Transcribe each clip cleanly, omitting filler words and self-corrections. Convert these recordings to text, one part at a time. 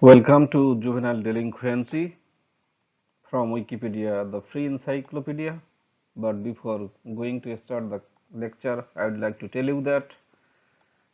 Welcome to Juvenile Delinquency from Wikipedia, the free encyclopedia. But before going to start the lecture, I would like to tell you that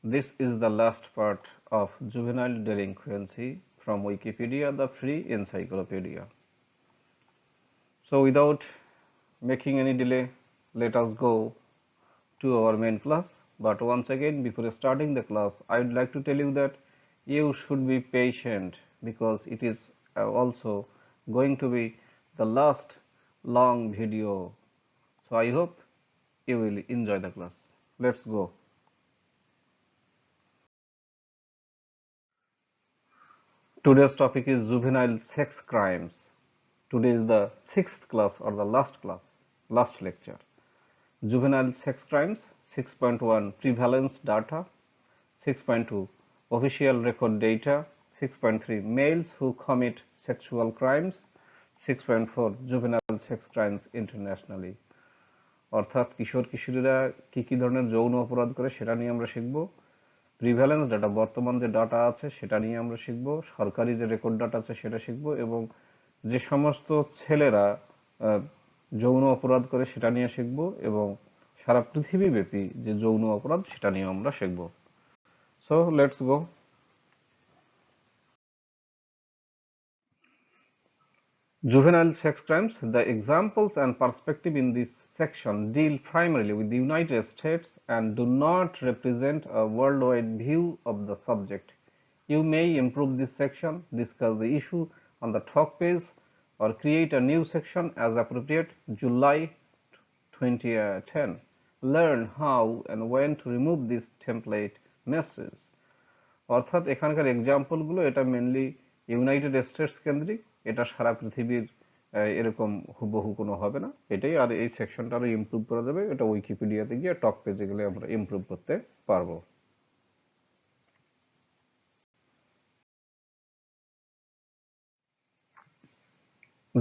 this is the last part of Juvenile Delinquency from Wikipedia, the free encyclopedia. So without making any delay, let us go to our main class. But once again, before starting the class, I would like to tell you that you should be patient because it is also going to be the last long video. So I hope you will enjoy the class. Let's go. Today's topic is juvenile sex crimes. Today is the sixth class or the last lecture. Juvenile sex crimes 6.1 prevalence data, 6.2 official record data, 6.3 males who commit sexual crimes, 6.4 juvenile sex crimes internationally. অর্থাৎ কিশোর কিশোরীরা কি ধরনের যৌন অপরাধ করে সেটা নিয়ে আমরা শিখব। প্রিভ্যালেন্স ডাটা, বর্তমান যে ডাটা আছে সেটা নিয়ে আমরা শিখব। সরকারি যে রেকর্ড ডাটা আছে সেটা শিখব এবং যে সমস্ত ছেলেরা যৌন অপরাধ করে সেটা নিয়ে শিখব এবং সারা পৃথিবীব্যাপী যে যৌন অপরাধ সেটা নিয়ে আমরা শিখব। So let's go. Juvenile sex crimes. The examples and perspective in this section deal primarily with the United States and do not represent a worldwide view of the subject. You may improve this section, discuss the issue on the talk page, or create a new section as appropriate. July 2010. Learn how and when to remove this template message. অর্থাৎ এখানকার এক্সাম্পলগুলো এটা mainly United states কেন্দ্রিক, এটা সারা পৃথিবীর এরকম হুবহু কোনো হবে না এটাই। আর এই সেকশনটা আরো ইমপ্রুভ করা যাবে, এটা উইকিপিডিয়াতে গিয়ে টক পেজে গেলে আমরা ইমপ্রুভ করতে পারবো।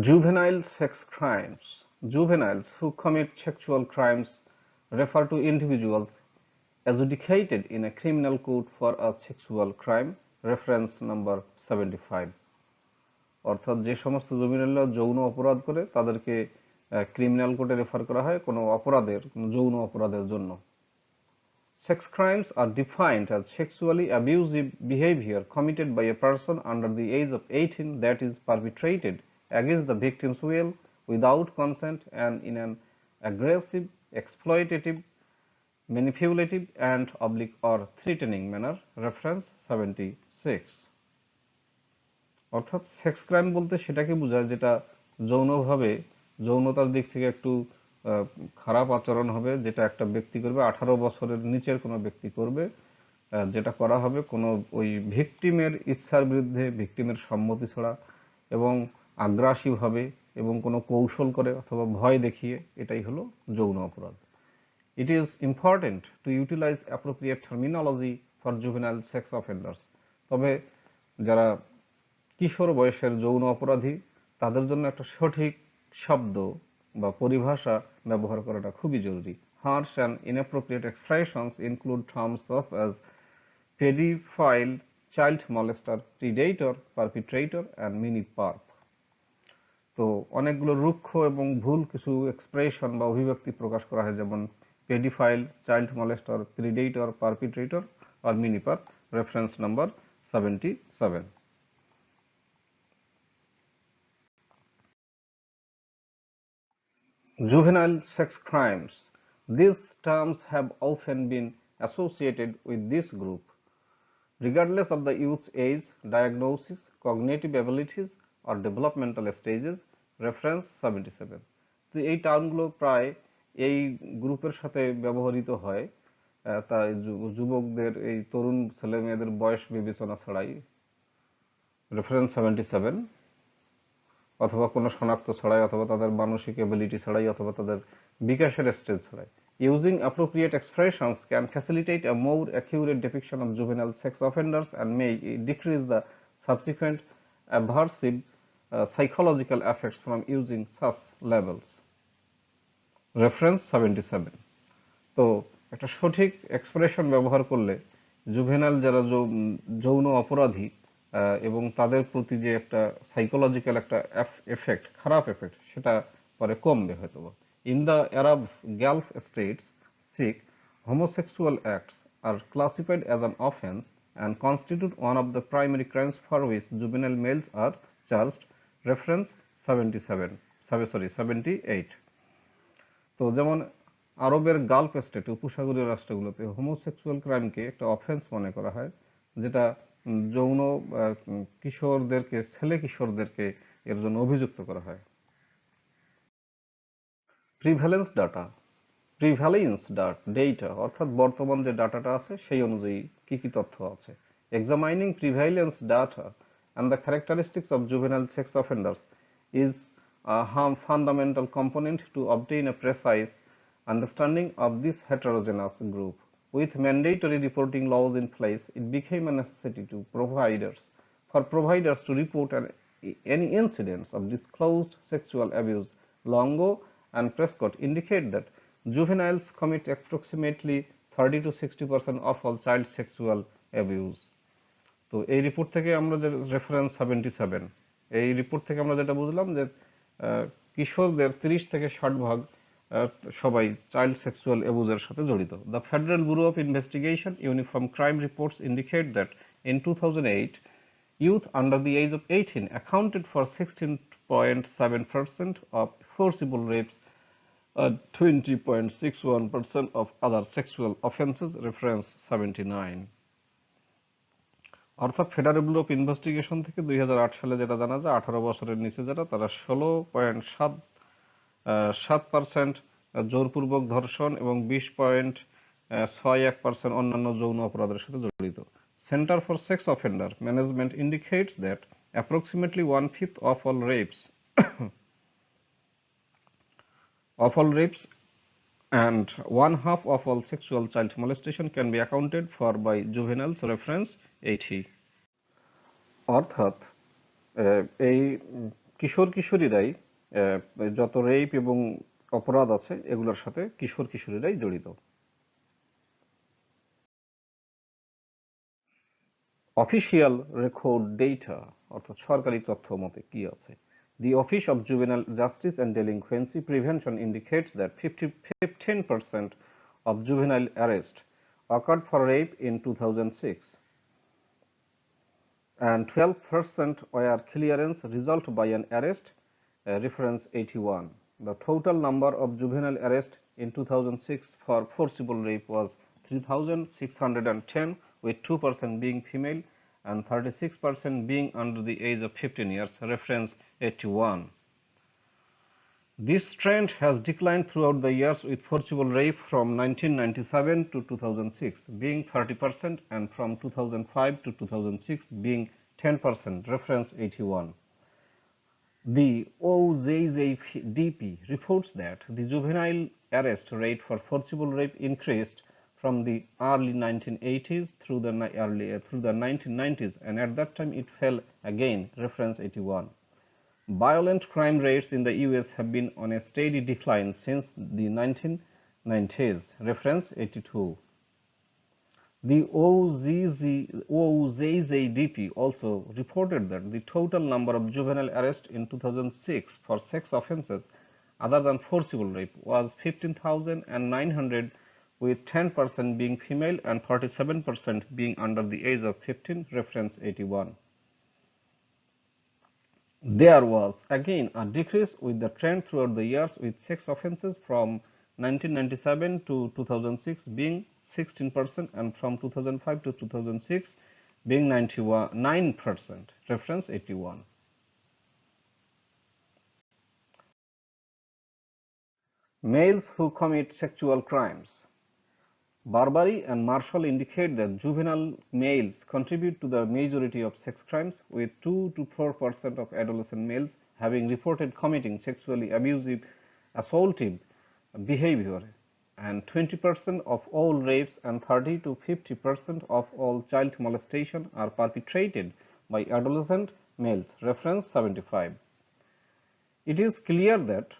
Juvenile sex crimes. Juveniles who commit sexual crimes refer to individuals adjudicated in a criminal court for a sexual crime, reference number 75. অর্থাৎ যে সমস্ত জুভেনাইলরা যৌন অপরাধ করে তাদেরকে ক্রিমিনাল কোর্টে রেফার করা হয় কোনো অপরাধের, কোনো যৌন অপরাধের জন্য। Sex crimes are defined as sexually abusive behavior committed by a person under the age of 18 that is perpetrated against the victim's will, without consent, and in an aggressive, exploitative, manipulative, and or threatening manner. Reference 76. অর্থাৎ sex crime বলতে সেটাকে বোঝায় যেটা যৌনভাবে, যৌনতার দিক থেকে একটু খারাপ আচরণ হবে, যেটা একটা ব্যক্তি করবে, 18 বছরের নিচের কোনো ব্যক্তি করবে, যেটা করা হবে কোনো ওই ভিকটিমের ইচ্ছার বিরুদ্ধে, ভিকটিমের সম্মতি ছাড়া এবং আগ্রাসী ভাবে এবং কোনো কৌশল করে অথবা ভয় দেখিয়ে, এটাই হলো যৌন অপরাধ। It is important to utilize appropriate terminology for juvenile sex offenders. তবে যারা কিশোর বয়সের যৌন অপরাধী তাদের জন্য একটা সঠিক শব্দ বা পরিভাষা ব্যবহার করাটা খুবই জরুরি। Harsh and inappropriate expressions include terms such as pedophile, child molester, predator, perpetrator, and mini-perp. তো অনেকগুলো রুক্ষ এবং ভুল কিছু এক্সপ্রেশন বা অভিব্যক্তি প্রকাশ করা হয়, যেমন paedophile, child molester, predator, perpetrator আর মিনিপার। Reference number 77. Juvenile sex crimes. These terms have often been associated with this group, regardless of the youth's age, diagnosis, cognitive abilities, or developmental stages. Reference 77. তো এই টার্মগুলো প্রায় এই গ্রুপের সাথে ব্যবহৃত হয়, তাই যুবকদের, এই তরুণ ছেলে মেয়েদের বয়স বিবেচনা ছাড়াই। রেফারেন্স 77। অথবা কোনো শনাক্ত ছাড়াই, অথবা তাদের মানসিক এবিলিটি ছাড়াই, অথবা তাদের বিকাশের স্টেজ ছাড়াই। Using appropriate expressions can facilitate a more accurate depiction of juvenile sex offenders and may decrease the subsequent aversive psychological effects from using such labels. Reference 77. তো একটা সঠিক এক্সপ্রেশন ব্যবহার করলে জুভেনাইল যারা যৌন অপরাধী এবং তাদের প্রতি যে একটা সাইকোলজিক্যাল একটা এফেক্ট, খারাপ এফেক্ট, সেটা পরে কমবে হয়তো। In the Arab Gulf states, Sikh homosexual acts are classified as an offense and constitute one of the primary crimes for which juvenile males are charged. Reference 78। তো যেমন আরবের গালফ স্টেটে, উপসাগরীয় রাষ্ট্রগুলোতে হোমোসেক্সুয়াল ক্রাইমকে একটা অফেন্স মনে করা হয়, যেটা যৌন কিশোরদেরকে, ছেলে কিশোরদেরকে এর জন্য অভিযুক্ত করা হয়। প্রিভ্যালেন্স ডাটা, ডেটা অর্থাৎ বর্তমান যে ডাটাটা আছে সেই অনুযায়ী কি কি তথ্য আছে। Examining prevalence data and the characteristics of juvenile sex offenders is a fundamental component to obtain a precise understanding of this heterogeneous group. With mandatory reporting laws in place, it became a necessity for providers to report any incidents of disclosed sexual abuse. Longo and Prescott indicate that juveniles commit approximately 30 to 60% of all child sexual abuse. তো এই report থেকে আমরা যে reference 77, এই report থেকে আমরা যেটা বুঝলাম যে কিশোরদের 30 থেকে 60% সবাই চাইল্ড সেক্সুয়াল অ্যাবিউজের সাথে জড়িত। The federal bureau of investigation uniform crime reports indicate that in 2008 youth under the age of 18 accounted for 16.7% of forcible rapes, 20.61% of other sexual offenses. Reference 79। অর্থাৎ ফেডারেল ব্যুরো অফ ইনভেস্টিগেশন থেকে 2008 সালে যেটা জানা যায়, 18 বছরের নিচে যারা, তারা 16.7% জোরপূর্বক ধর্ষণ এবং 20.61% অন্যান্য যৌন অপরাধের সাথে জড়িত। Centre for sex offender management indicates that approximately 1/5 of all rapes and 1/2 of all sexual child molestation can be accounted for by juveniles. Reference 80। অর্থাৎ এই কিশোর কিশোরীরাই যত রেপ এবং অপরাধ আছে এগুলোর সাথে কিশোর কিশোরীরাই জড়িত। অফিসিয়াল রেকর্ড ডেটা অর্থাৎ সরকারি তথ্য মতে কি আছে। The Office of Juvenile Justice and Delinquency Prevention indicates that 15% of juvenile arrests occurred for rape in 2006 and 12% were clearance result by an arrest. Reference 81. The total number of juvenile arrests in 2006 for forcible rape was 3,610, with 2% being female and 36% being under the age of 15 years. Reference 81. This trend has declined throughout the years, with forcible rape from 1997 to 2006 being 30% and from 2005 to 2006 being 10%. Reference 81. The OJJDP reports that the juvenile arrest rate for forcible rape increased from the early 1980s through the 1990s, and at that time it fell again. Reference 81. Violent crime rates in the US have been on a steady decline since the 1990s. Reference 82. The OJJDP also reported that the total number of juvenile arrests in 2006 for sex offenses other than forcible rape was 15,900, with 10% being female and 47% being under the age of 15. Reference 81. There was again a decrease with the trend throughout the years, with sex offenses from 1997 to 2006 being 16% and from 2005 to 2006 being 9%. Reference 81. Males who commit sexual crimes. Barbary and Marshall indicate that juvenile males contribute to the majority of sex crimes, with 2 to 4% of adolescent males having reported committing sexually abusive, assaultive behavior, and 20% of all rapes and 30 to 50% of all child molestation are perpetrated by adolescent males. Reference 75. It is clear that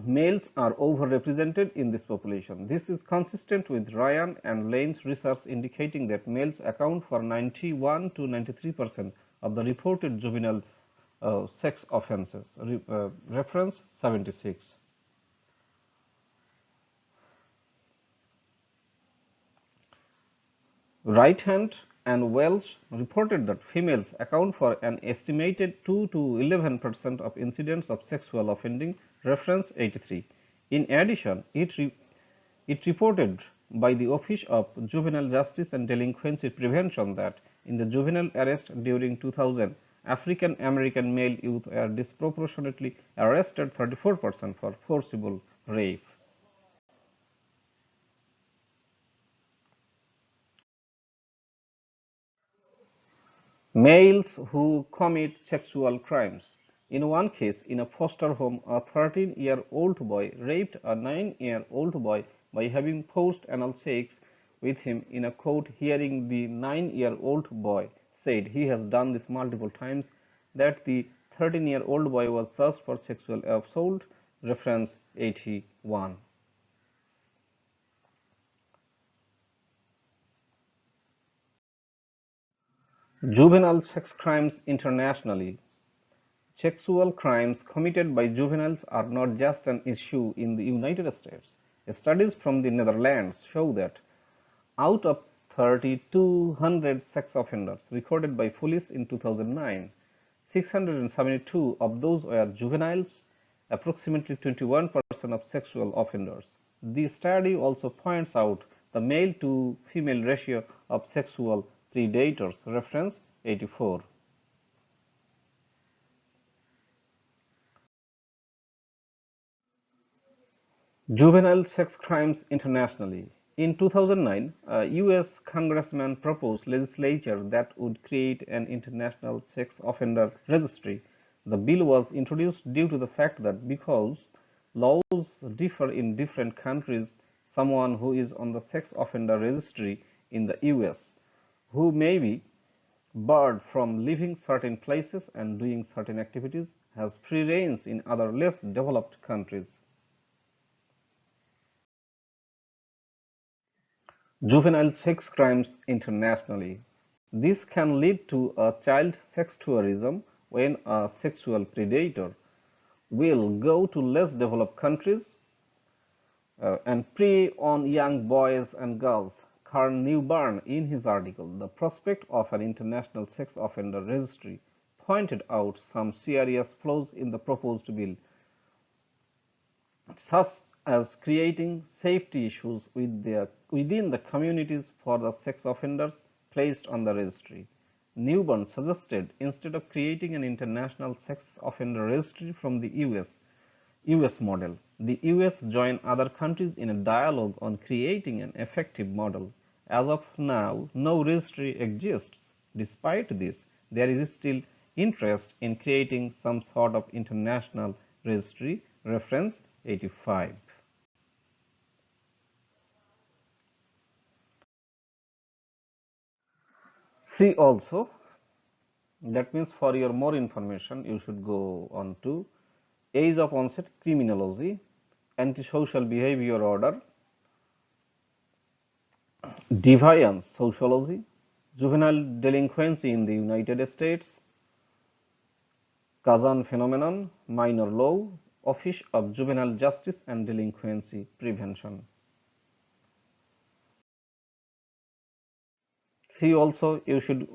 Males are overrepresented in this population. This is consistent with Ryan and Lane's research indicating that males account for 91 to 93% of the reported juvenile sex offenses. Reference 76. Right-hand and Welsh reported that females account for an estimated 2 to 11% of incidents of sexual offending. Reference 83. In addition, it reported by the Office of Juvenile Justice and Delinquency Prevention that in the juvenile arrest during 2000, African American male youth were disproportionately arrested 34% for forcible rape. Males who commit sexual crimes. In one case, in a foster home, a 13-year-old boy raped a 9-year-old boy by having post-anal sex with him. In a court hearing, the 9-year-old boy said he has done this multiple times, that the 13-year-old boy was charged for sexual assault. Reference 81. Juvenile sex crimes internationally. Sexual crimes committed by juveniles are not just an issue in the United States. Studies from the Netherlands show that out of 3,200 sex offenders recorded by police in 2009, 672 of those were juveniles, approximately 21% of sexual offenders. The study also points out the male to female ratio of sexual predators. Reference 84. Juvenile sex crimes internationally. In 2009, a U.S. congressman proposed legislation that would create an international sex offender registry. The bill was introduced due to the fact that because laws differ in different countries, someone who is on the sex offender registry in the U.S., who may be barred from living certain places and doing certain activities, has free rein in other less developed countries. Juvenile sex crimes internationally. This can lead to a child sex tourism when a sexual predator will go to less developed countries and prey on young boys and girls. Karen Newburn, in his article, The Prospect of an International Sex Offender Registry, pointed out some serious flaws in the proposed bill, such as creating safety issues within the communities for the sex offenders placed on the registry. Newburn suggested instead of creating an international sex offender registry from the US model, the US join other countries in a dialogue on creating an effective model. As of now, no registry exists. Despite this, there is still interest in creating some sort of international registry. Reference 85. See also, that means for your more information, you should go on to age of onset criminology, antisocial behavior order, deviance sociology, juvenile delinquency in the United States, Kazan phenomenon, minor law, Office of Juvenile Justice and Delinquency Prevention. See also, you should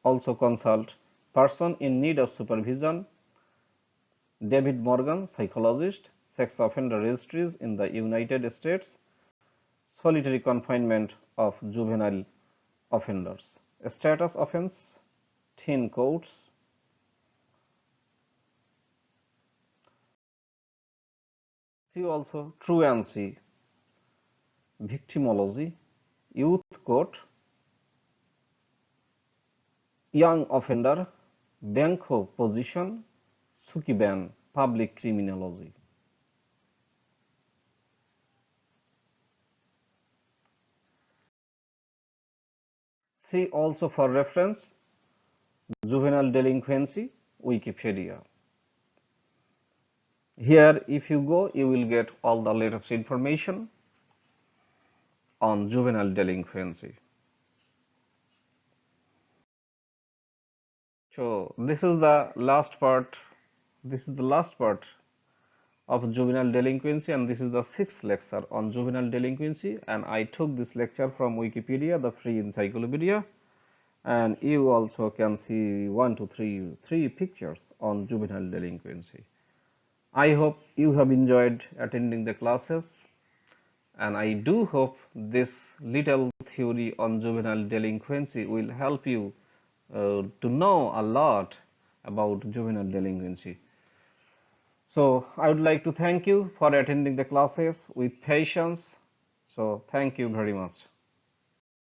also consult Person in Need of Supervision, David Morgan, psychologist, sex offender registries in the United States, solitary confinement of juvenile offenders, status offense, teen courts. See also truancy, victimology, youth court, young offender, Banco position, Sukiban, public criminology. See also for reference juvenile delinquency, Wikipedia. Here, if you go, you will get all the latest information on juvenile delinquency. So this is the last part. This is the last part of juvenile delinquency, and this is the sixth lecture on juvenile delinquency. And I took this lecture from Wikipedia, the free encyclopedia. And you also can see three pictures on juvenile delinquency. I hope you have enjoyed attending the classes, and I do hope this little theory on juvenile delinquency will help you to know a lot about juvenile delinquency. So I would like to thank you for attending the classes with patience. So thank you very much.